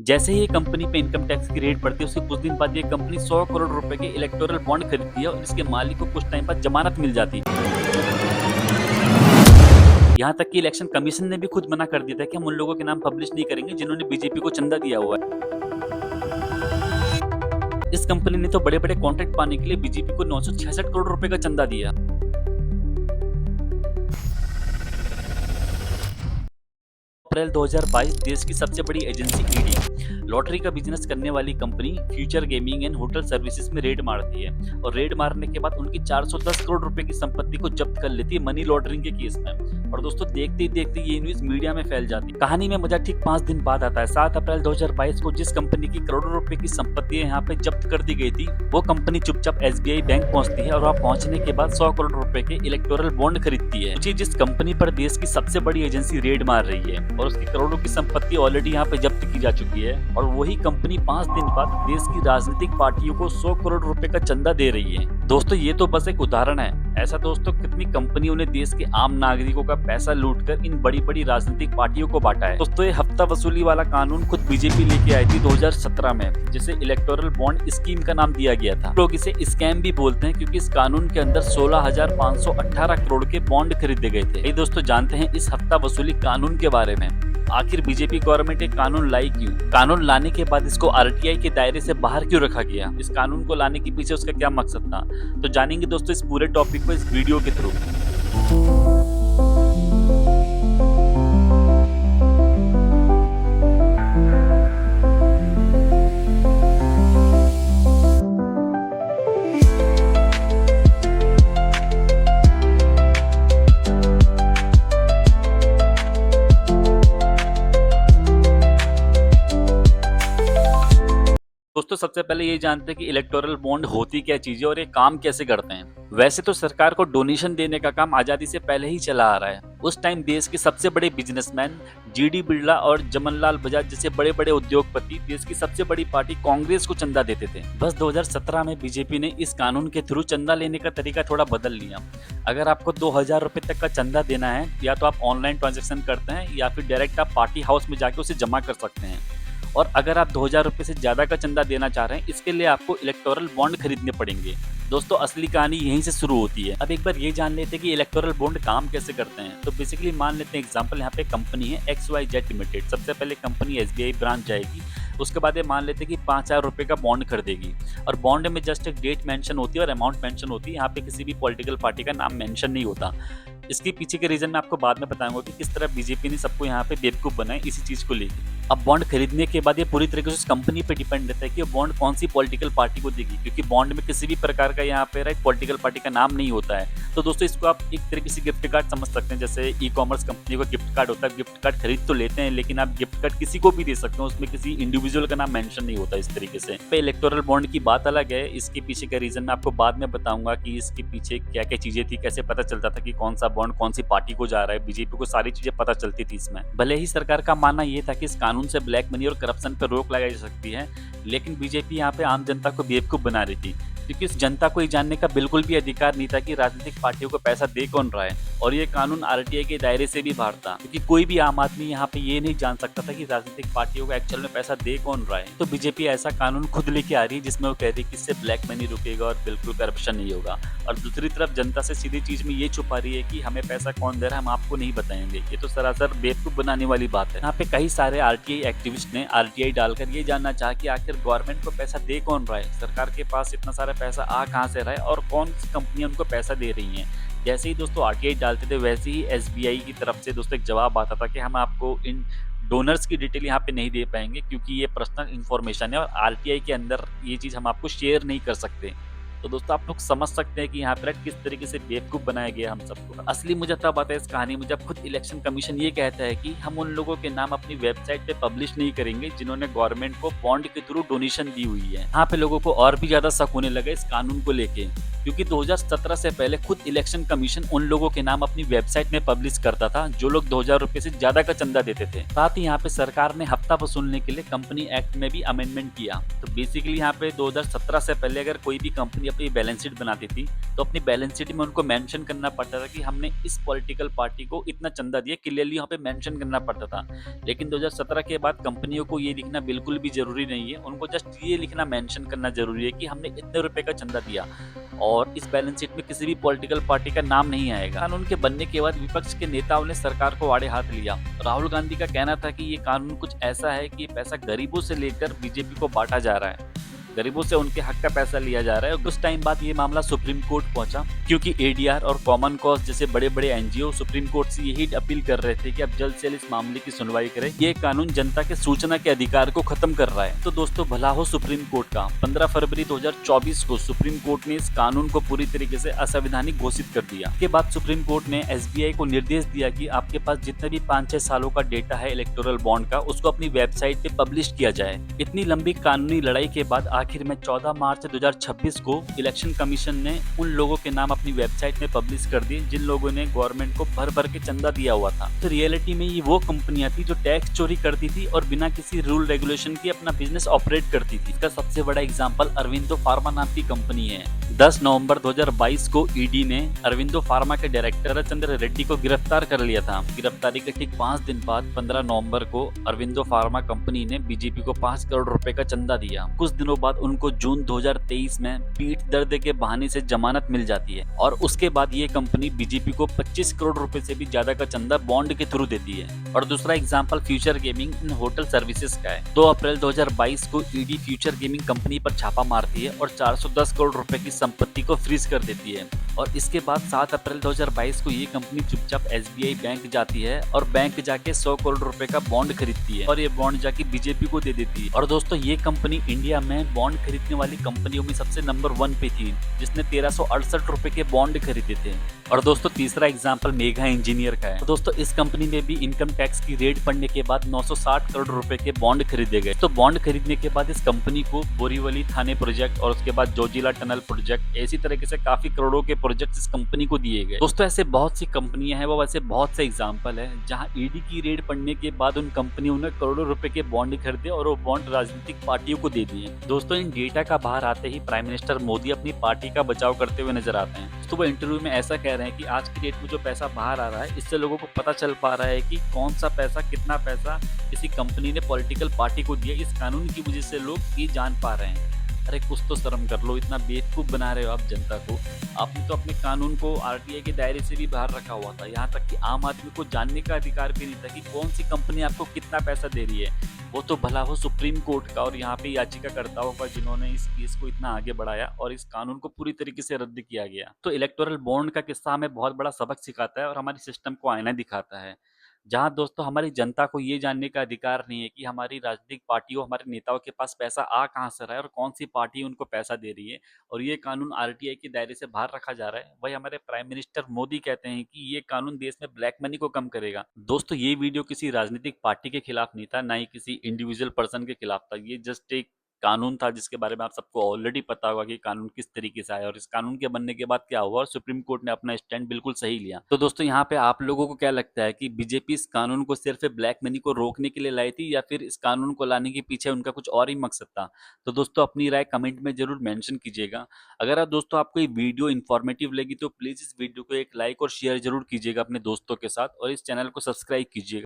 जैसे ही ये कंपनी पे इनकम टैक्स की रेड पड़ती है, उसके कुछ दिन बाद ये कंपनी 100 करोड़ रुपए के इलेक्टोरल बॉन्ड खरीदती है और इसके मालिक को कुछ टाइम बाद जमानत मिल जाती है। यहाँ तक कि इलेक्शन कमीशन ने भी खुद मना कर दिया था कि हम उन लोगों के नाम पब्लिश नहीं करेंगे जिन्होंने बीजेपी को चंदा दिया हुआ है। इस कंपनी ने तो बड़े-बड़े कॉन्ट्रैक्ट पाने के लिए बीजेपी को 966 करोड़ रुपए का चंदा दिया। अप्रैल 2022 देश की सबसे बड़ी एजेंसी ईडी लॉटरी का बिजनेस करने वाली company future gaming and hotel services में रेड मारती है और रेड मारने के बाद उनकी 410 करोड़ रुपए की संपत्ति को जब्त कर लेती है मनी लॉन्ड्रिंग के केस में। और दोस्तों देखते ही देखते ये न्यूज मीडिया में फैल जाती है। कहानी में मजा ठीक 5 दिन बाद आता है। 7 अप्रैल 2022 को जिस कंपनी की करोड़ों रुपए की संपत्ति यहाँ पे जब्त कर दी गई थी, वो कंपनी चुपचाप एसबीआई बैंक पहुंचती है और वहाँ पहुंचने के बाद 100 करोड़ रुपए के इलेक्टोरल बॉन्ड खरीदती है। जिस कंपनी पर देश की सबसे बड़ी एजेंसी रेड मार रही है और उसकी करोड़ों की संपत्ति ऑलरेडी यहाँ पे जब्त की जा चुकी है, और वही कंपनी 5 दिन बाद देश की राजनीतिक पार्टियों को 100 करोड़ रुपए का चंदा दे रही है। दोस्तों ये तो बस एक उदाहरण है। ऐसा दोस्तों कितनी कंपनियों ने देश के आम नागरिकों का पैसा लूटकर इन बड़ी बड़ी राजनीतिक पार्टियों को बांटा है। दोस्तों ये हफ्ता वसूली वाला कानून खुद बीजेपी लेके आई थी 2017 में, जिसे इलेक्टोरल बॉन्ड स्कीम का नाम दिया गया था। लोग इसे स्कैम भी बोलते हैं क्योंकि इस कानून के अंदर 16,518 करोड़ के बॉन्ड खरीदे गए थे। ये दोस्तों जानते हैं इस हफ्ता वसूली कानून के बारे में। आखिर बीजेपी गवर्नमेंट एक कानून लाई क्यों? कानून लाने के बाद इसको आरटीआई के दायरे से बाहर क्यों रखा गया? इस कानून को लाने के पीछे उसका क्या मकसद था? तो जानेंगे दोस्तों इस पूरे टॉपिक को इस वीडियो के थ्रू। दोस्तों सबसे पहले ये जानते हैं कि इलेक्टोरल बॉन्ड होती क्या चीज है और ये काम कैसे करते हैं। वैसे तो सरकार को डोनेशन देने का काम आजादी से पहले ही चला आ रहा है। उस टाइम देश के सबसे बड़े बिजनेसमैन जीडी बिरला और जमनलाल बजाज जैसे बड़े बड़े उद्योगपति देश की सबसे बड़ी पार्टी कांग्रेस को चंदा देते थे। बस 2017 में बीजेपी ने इस कानून के थ्रू चंदा लेने का तरीका थोड़ा बदल लिया। अगर आपको 2000 रुपए तक का चंदा देना है, या तो आप ऑनलाइन ट्रांजेक्शन करते हैं या फिर डायरेक्ट आप पार्टी हाउस में जाके उसे जमा कर सकते हैं। और अगर आप 2000 रुपए से ज्यादा का चंदा देना चाह रहे हैं, इसके लिए आपको इलेक्टोरल बॉन्ड खरीदने पड़ेंगे। दोस्तों असली कहानी यहीं से शुरू होती है। अब एक बार ये जान लेते हैं कि इलेक्टोरल बॉन्ड काम कैसे करते हैं। तो बेसिकली मान लेते हैं एग्जांपल, यहाँ पे कंपनी है XYZ लिमिटेड। सबसे पहले कंपनी SBI ब्रांच जाएगी, उसके बाद ये मान लेते हैं कि 5000 रुपए का बॉन्ड खरीदेगी और बॉन्ड में जस्ट एक डेट मेंशन होती है और अमाउंट मेंशन होती है। यहाँ पे किसी भी पॉलिटिकल पार्टी का नाम मेंशन नहीं होता। इसके पीछे के रीजन मैं आपको बाद में बताऊंगा कि किस तरह बीजेपी ने सबको यहाँ पे बेवकूफ बनाए इसी चीज को लेकर। अब बॉन्ड खरीदने के बाद ये पूरी तरीके से उस कंपनी पे डिपेंड रहता है कि बॉन्ड कौन सी पॉलिटिकल पार्टी को देगी, क्योंकि बॉन्ड में किसी भी प्रकार का यहाँ पे राइट पॉलिटिकल पार्टी का नाम नहीं होता है। तो दोस्तों इसको आप एक तरीके से गिफ्ट कार्ड समझ सकते हैं। जैसे ई-कॉमर्स कंपनी का गिफ्ट कार्ड होता है, गिफ्ट कार्ड खरीद तो लेते हैं लेकिन आप गिफ्ट कार्ड किसी को भी दे सकते हो, उसमें किसी इंडिविजुअल का नाम मेंशन नहीं होता। इस तरीके से इलेक्टोरल बॉन्ड की बात अलग है, इसके पीछे का रीजन मैं आपको बाद में बताऊंगा कि इसके पीछे क्या क्या चीजें थी, कैसे पता चलता था कि कौन सा बॉन्ड कौन सी पार्टी को जा रहा है। बीजेपी को सारी चीजें पता चलती थी इसमें। भले ही सरकार का मानना यह था कि इस कानून से ब्लैक मनी और करप्शन पर रोक लगाई जा सकती है, लेकिन बीजेपी यहाँ पे आम जनता को बेवकूफ बना रही थी, क्योंकि इस जनता को ये जानने का बिल्कुल भी अधिकार नहीं था कि राजनीतिक पार्टियों को पैसा दे कौन रहा है। और ये कानून आरटीआई के दायरे से भी बाहर था, क्योंकि कोई भी आम आदमी यहाँ पे ये नहीं जान सकता था कि राजनीतिक पार्टियों को एक्चुअल में पैसा दे कौन रहा है। तो बीजेपी ऐसा कानून खुद लेके आ रही है जिसमें वो कह रही है कि इससे ब्लैक मनी रुकेगा और बिल्कुल करप्शन नहीं होगा। और दूसरी तरफ जनता से सीधी चीज में ये छुपा रही है कि हमें पैसा कौन दे रहा है, हम आपको नहीं बताएंगे। ये तो सरासर बेवकूफ बनाने वाली बात है। यहाँ पे कई सारे आरटीआई एक्टिविस्ट ने आरटीआई डालकर ये जानना चाहा कि आखिर गवर्नमेंट को पैसा दे कौन रहा है, सरकार के पास इतना सारा पैसा आ कहाँ से रहा है और कौन सी कंपनियां उनको पैसा दे रही हैं। जैसे ही दोस्तों आरटीआई डालते थे वैसे ही एसबीआई की तरफ से दोस्तों एक जवाब आता था कि हम आपको इन डोनर्स की डिटेल यहाँ पे नहीं दे पाएंगे क्योंकि ये पर्सनल इन्फॉर्मेशन है और आरटीआई के अंदर ये चीज़ हम आपको शेयर नहीं कर सकते। तो दोस्तों आप लोग समझ सकते हैं कि यहाँ पर किस तरीके से बेवकूफ बनाया गया हम सबको। असली मजा तब आता है इस कहानी में जब खुद इलेक्शन कमीशन ये कहता है कि हम उन लोगों के नाम अपनी वेबसाइट पे पब्लिश नहीं करेंगे जिन्होंने गवर्नमेंट को बॉन्ड के थ्रू डोनेशन दी हुई है। यहाँ पे लोगों को और भी ज्यादा शक होने लगा इस कानून को लेके। क्योंकि 2017 से पहले खुद इलेक्शन कमीशन उन लोगों के नाम अपनी वेबसाइट में पब्लिश करता था जो लोग 2000 रुपए से ज्यादा का चंदा देते थे। साथ ही यहाँ पे सरकार ने हफ्ता वसूलने के लिए कंपनी एक्ट में भी अमेंडमेंट किया। तो बेसिकली यहाँ पे 2017 से पहले अगर कोई भी कंपनी अपनी बैलेंस शीट बनाती थी तो अपनी बैलेंस शीट में उनको मेंशन करना पड़ता था कि हमने इस पॉलिटिकल पार्टी को इतना चंदा दिया, क्लियरली यहाँ पे मेंशन करना पड़ता था। लेकिन 2017 के बाद कंपनियों को ये लिखना बिल्कुल भी जरूरी नहीं है, उनको जस्ट ये लिखना मेंशन करना जरूरी है कि हमने इतने रुपए का चंदा दिया, और इस बैलेंस शीट में किसी भी पॉलिटिकल पार्टी का नाम नहीं आएगा। कानून के बनने के बाद विपक्ष के नेताओं ने सरकार को आड़े हाथ लिया। राहुल गांधी का कहना था कि ये कानून कुछ ऐसा है कि पैसा गरीबों से लेकर बीजेपी को बांटा जा रहा है, गरीबों से उनके हक का पैसा लिया जा रहा है। और कुछ टाइम बाद ये मामला सुप्रीम कोर्ट पहुंचा, क्योंकि एडीआर और कॉमन कॉज जैसे बड़े बड़े एनजीओ सुप्रीम कोर्ट से यही अपील कर रहे थे कि अब जल्द से जल्द इस मामले की सुनवाई करें। ये कानून जनता के सूचना के अधिकार को खत्म कर रहा है। तो दोस्तों भला हो सुप्रीम कोर्ट का। 15 फरवरी 2024 को सुप्रीम कोर्ट ने इस कानून को पूरी तरीके से असंवैधानिक घोषित कर दिया। के बाद सुप्रीम कोर्ट ने एसबीआई को निर्देश दिया कि आपके पास जितने भी 5-6 सालों का डेटा है इलेक्टोरल बॉन्ड का, उसको अपनी वेबसाइट पे पब्लिश किया जाए। इतनी लंबी कानूनी लड़ाई के बाद आखिर में 14 मार्च 2026 को इलेक्शन कमीशन ने उन लोगों के नाम अपनी वेबसाइट में पब्लिश कर दिए जिन लोगों ने गवर्नमेंट को भर भर के चंदा दिया हुआ था। तो रियलिटी में ये वो कंपनियां थी जो टैक्स चोरी करती थी और बिना किसी रूल रेगुलेशन के अपना बिजनेस ऑपरेट करती थी। इसका सबसे बड़ा एग्जांपल अरविंदो फार्मा नाम की कंपनी है। 10 नवंबर 2022 को ईडी ने अरविंदो फार्मा के डायरेक्टर चंद्र रेड्डी को गिरफ्तार कर लिया था। गिरफ्तारी के ठीक 5 दिन बाद 15 नवंबर को अरविंदो फार्मा कंपनी ने बीजेपी को 5 करोड़ रुपए का चंदा दिया। कुछ दिनों बाद उनको जून 2023 में पीठ दर्द के बहाने से जमानत मिल जाती है, और उसके बाद ये कंपनी बीजेपी को 25 करोड़ रुपए से भी ज्यादा का चंदा बॉन्ड के थ्रू देती है। और दूसरा एग्जांपल फ्यूचर गेमिंग इन होटल सर्विसेज का है। 2 अप्रैल 2022 को ईडी फ्यूचर गेमिंग कंपनी पर छापा मारती है और 410 करोड़ रुपए की संपत्ति को फ्रीज कर देती है। और इसके बाद 7 अप्रैल 2022 को ये कंपनी चुपचाप एसबीआई बैंक जाती है और बैंक जाके 100 करोड़ रुपए का बॉन्ड खरीदती है, और ये बॉन्ड जाके बीजेपी को दे देती है। और दोस्तों ये कंपनी इंडिया में बॉन्ड खरीदने वाली कंपनियों में सबसे नंबर 1 पे थी, जिसने 1368 रुपए के बॉन्ड खरीदे थे। और दोस्तों तीसरा एग्जांपल मेगा इंजीनियर का है। तो दोस्तों इस कंपनी में भी इनकम टैक्स की रेड पड़ने के बाद 960 करोड़ रुपए के बॉन्ड खरीदे गए। तो बॉन्ड खरीदने के बाद इस कंपनी को बोरीवली थाने प्रोजेक्ट और उसके बाद जोजिला टनल प्रोजेक्ट, ऐसी तरीके से काफी करोड़ों के प्रोजेक्ट इस कंपनी को दिए गए। दोस्तों ऐसे बहुत सी कंपनियां हैं, वो वैसे बहुत से एग्जाम्पल है जहाँ ईडी की रेड पड़ने के बाद उन कंपनियों ने करोड़ों रुपए के बॉन्ड खरीदे और वो बॉन्ड राजनीतिक पार्टियों को दे दिए। दोस्तों इन डेटा का बाहर आते ही प्राइम मिनिस्टर मोदी अपनी पार्टी का बचाव करते हुए नजर आते हैं। तो वो इंटरव्यू में ऐसा कह रहे हैं कि आज की डेट में जो पैसा बाहर आ रहा है, इससे लोगों को पता चल पा रहा है कि कौन सा पैसा, कितना पैसा किसी कंपनी ने पॉलिटिकल पार्टी को दिया। इस कानून की वजह से लोग ये जान पा रहे हैं। अरे कुछ तो शर्म कर लो, इतना बेवकूफ बना रहे हो आप जनता को। आपने तो अपने कानून को आरटीआई के दायरे से भी बाहर रखा हुआ था। यहाँ तक कि आम आदमी को जानने का अधिकार भी नहीं था कि कौन सी कंपनी आपको कितना पैसा दे रही है। वो तो भला हो सुप्रीम कोर्ट का और यहाँ पे याचिकाकर्ताओं का, जिन्होंने इस केस को इतना आगे बढ़ाया और इस कानून को पूरी तरीके से रद्द किया गया। तो इलेक्टोरल बॉन्ड का किस्सा हमें बहुत बड़ा सबक सिखाता है और हमारे सिस्टम को आईना दिखाता है, जहाँ दोस्तों हमारी जनता को ये जानने का अधिकार नहीं है कि हमारी राजनीतिक पार्टियों, हमारे नेताओं के पास पैसा आ कहाँ से रहा है और कौन सी पार्टी उनको पैसा दे रही है। और ये कानून आरटीआई के दायरे से बाहर रखा जा रहा है। वही हमारे प्राइम मिनिस्टर मोदी कहते हैं कि ये कानून देश में ब्लैक मनी को कम करेगा। दोस्तों ये वीडियो किसी राजनीतिक पार्टी के खिलाफ नहीं था, ना ही किसी इंडिविजुअल पर्सन के खिलाफ था। ये जस्ट एक कानून था जिसके बारे में आप सबको ऑलरेडी पता होगा कि कानून किस तरीके से आया और इस कानून के बनने के बाद क्या हुआ, और सुप्रीम कोर्ट ने अपना स्टैंड बिल्कुल सही लिया। तो दोस्तों यहाँ पे आप लोगों को क्या लगता है कि बीजेपी इस कानून को सिर्फ ब्लैक मनी को रोकने के लिए लाई थी, या फिर इस कानून को लाने के पीछे उनका कुछ और ही मकसद था? तो दोस्तों अपनी राय कमेंट में जरूर मेंशन कीजिएगा। अगर आप दोस्तों आपको ये वीडियो इन्फॉर्मेटिव लगी तो प्लीज इस वीडियो को एक लाइक और शेयर जरूर कीजिएगा अपने दोस्तों के साथ, और इस चैनल को सब्सक्राइब कीजिएगा।